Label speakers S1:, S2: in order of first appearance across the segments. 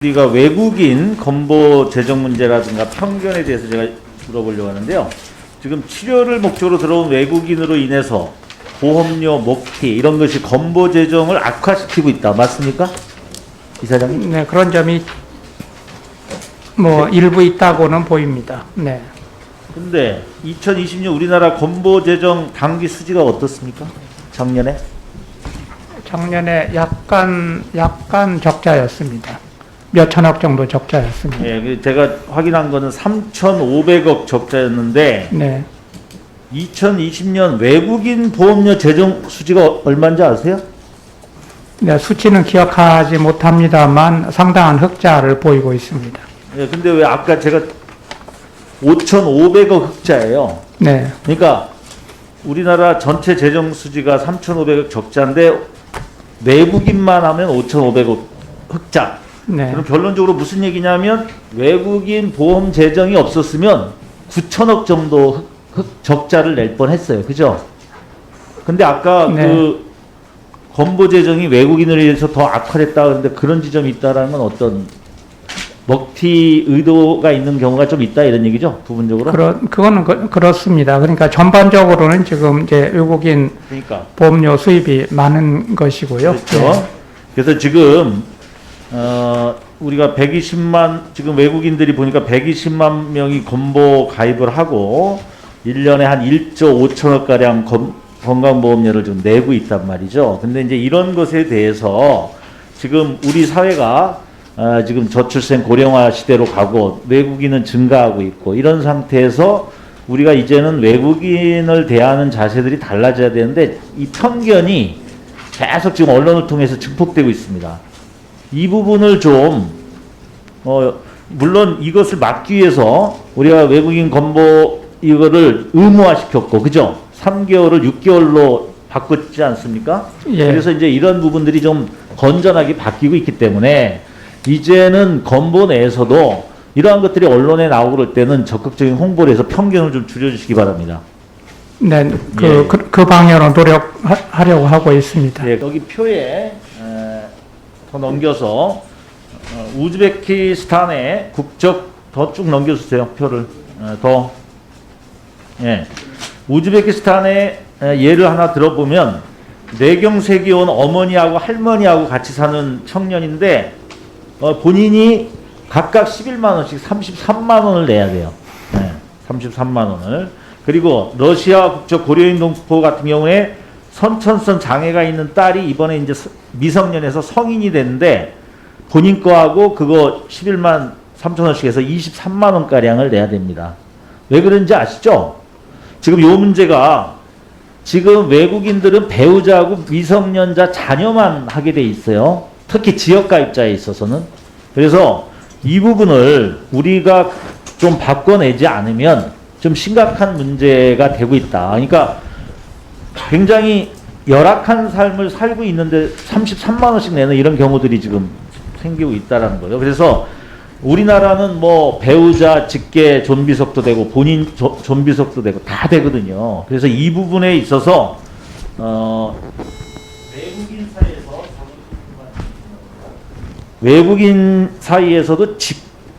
S1: 우리가 외국인 건보 재정 문제라든가 편견에 대해서 제가 물어보려고 하는데요. 지금 치료를 목적으로 들어온 외국인으로 인해서 보험료, 목티 이런 것이 건보 재정을 악화시키고 있다. 맞습니까? 이사장님?
S2: 네, 그런 점이 일부 있다고는 보입니다. 네.
S1: 근데 2020년 우리나라 건보 재정 당기 수지가 어떻습니까? 작년에?
S2: 작년에 약간 적자였습니다. 몇 천억 정도 적자였습니다.
S1: 예, 제가 확인한 거는 3,500억 적자였는데
S2: 네.
S1: 2020년 외국인 보험료 재정 수지가 얼마인지 아세요?
S2: 네, 수치는 기억하지 못합니다만 상당한 흑자를 보이고 있습니다.
S1: 예, 근데 왜 아까 제가 5,500억 흑자예요.
S2: 네.
S1: 그러니까 우리나라 전체 재정 수지가 3,500억 적자인데 외국인만 하면 5,500억 흑자.
S2: 네.
S1: 그럼 결론적으로 무슨 얘기냐면 외국인 보험 재정이 없었으면 9천억 정도 적자를 낼 뻔했어요. 그죠? 근데 아까
S2: 네.
S1: 그 건보 재정이 외국인을 위해서 더 악화됐다 그런데 그런 지점이 있다라는 건 어떤 먹튀 의도가 있는 경우가 좀 있다 이런 얘기죠? 부분적으로?
S2: 그거는 그렇습니다. 그러니까 전반적으로는 지금 이제 외국인
S1: 그러니까
S2: 보험료 수입이 많은 것이고요.
S1: 그렇죠.
S2: 네.
S1: 그래서 지금 우리가 120만 지금 외국인들이 보니까 120만 명이 건보 가입을 하고 1년에 한 1조 5천억 가량 건강보험료를 좀 내고 있단 말이죠. 근데 이제 이런 것에 대해서 지금 우리 사회가 지금 저출생 고령화 시대로 가고 외국인은 증가하고 있고 이런 상태에서 우리가 이제는 외국인을 대하는 자세들이 달라져야 되는데 이 편견이 계속 지금 언론을 통해서 증폭되고 있습니다. 이 부분을 좀 물론 이것을 막기 위해서 우리가 외국인 건보 이거를 의무화시켰고 그죠? 3개월을 6개월로 바꿨지 않습니까?
S2: 예.
S1: 그래서 이제 이런 부분들이 좀 건전하게 바뀌고 있기 때문에 이제는 건보 내에서도 이러한 것들이 언론에 나오고 그럴 때는 적극적인 홍보를 해서 편견을 좀 줄여주시기 바랍니다.
S2: 네,
S1: 예.
S2: 그 방향으로 노력하려고 하고 있습니다.
S1: 네, 여기 표에 더 넘겨서 우즈베키스탄의 국적 더 쭉 넘겨주세요. 표를 더. 예, 우즈베키스탄의 예를 하나 들어보면 뇌경색이 온 어머니하고 할머니하고 같이 사는 청년인데 본인이 각각 11만 원씩 33만 원을 내야 돼요. 네, 33만 원을. 그리고 러시아 국적 고려인 동포 같은 경우에 선천성 장애가 있는 딸이 이번에 이제 미성년에서 성인이 됐는데 본인 거하고 그거 11만 3천 원씩 해서 23만 원가량을 내야 됩니다. 왜 그런지 아시죠? 지금 요 문제가 지금 외국인들은 배우자하고 미성년자 자녀만 하게 돼 있어요. 특히 지역가입자에 있어서는. 그래서 이 부분을 우리가 좀 바꿔내지 않으면 좀 심각한 문제가 되고 있다. 그러니까 굉장히 열악한 삶을 살고 있는데 33만 원씩 내는 이런 경우들이 지금 생기고 있다는 거예요. 그래서 우리나라는 뭐 배우자 직계 존비속도 되고 본인 존비속도 되고 다 되거든요. 그래서 이 부분에 있어서 외국인 사이에서도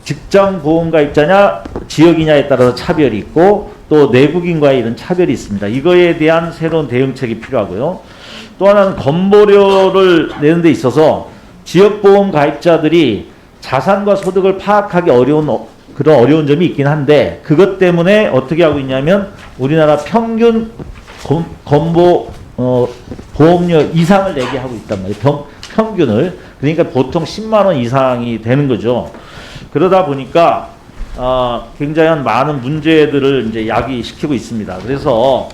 S1: 직장 보험 가입자냐 지역이냐에 따라서 차별이 있고 또 내국인과의 이런 차별이 있습니다. 이거에 대한 새로운 대응책이 필요하고요. 또 하나는 건보료를 내는 데 있어서 지역보험 가입자들이 자산과 소득을 파악하기 그런 어려운 점이 있긴 한데 그것 때문에 어떻게 하고 있냐면 우리나라 평균 건보 보험료 이상을 내게 하고 있단 말이에요. 평균을. 그러니까 보통 10만 원 이상이 되는 거죠. 그러다 보니까 굉장히 많은 문제들을 이제 야기시키고 있습니다. 그래서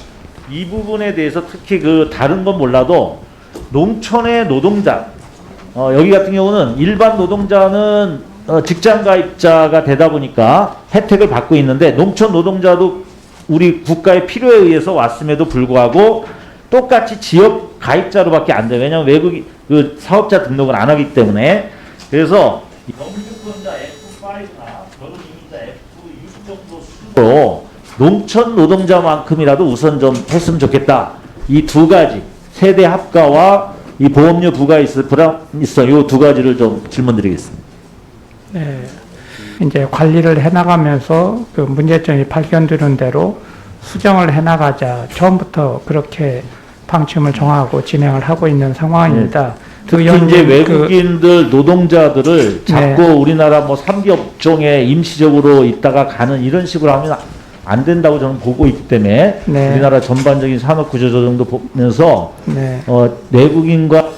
S1: 이 부분에 대해서 특히 그 다른 건 몰라도 농촌의 노동자 여기 같은 경우는 일반 노동자는 직장 가입자가 되다 보니까 혜택을 받고 있는데 농촌 노동자도 우리 국가의 필요에 의해서 왔음에도 불구하고 똑같이 지역 가입자로밖에 안 돼요. 왜냐하면 외국인 그 사업자 등록을 안 하기 때문에. 그래서 영주권자 F5나 결혼 이민자 F6 정도 수준으로 농촌 노동자만큼이라도 우선 좀 했으면 좋겠다. 이 두 가지 세대 합가와 이 보험료 부과 있어 이 두 가지를 좀 질문드리겠습니다.
S2: 네. 이제 관리를 해나가면서 그 문제점이 발견되는 대로 수정을 해나가자. 처음부터 그렇게 방침을 정하고 진행을 하고 있는 상황입니다.
S1: 특히
S2: 의원님,
S1: 이제 외국인들 노동자들을 자꾸
S2: 네.
S1: 우리나라 뭐 3기 업종에 임시적으로 있다가 가는 이런 식으로 하면 안 된다고 저는 보고 있기 때문에
S2: 네.
S1: 우리나라 전반적인 산업 구조 조정도 보면서
S2: 네.
S1: 내국인과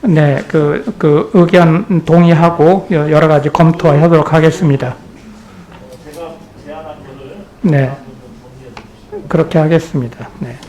S2: 네, 그 의견 동의하고 여러 가지 검토하도록 하겠습니다.
S1: 제가 제안한 거를
S2: 네. 그렇게 하겠습니다. 네.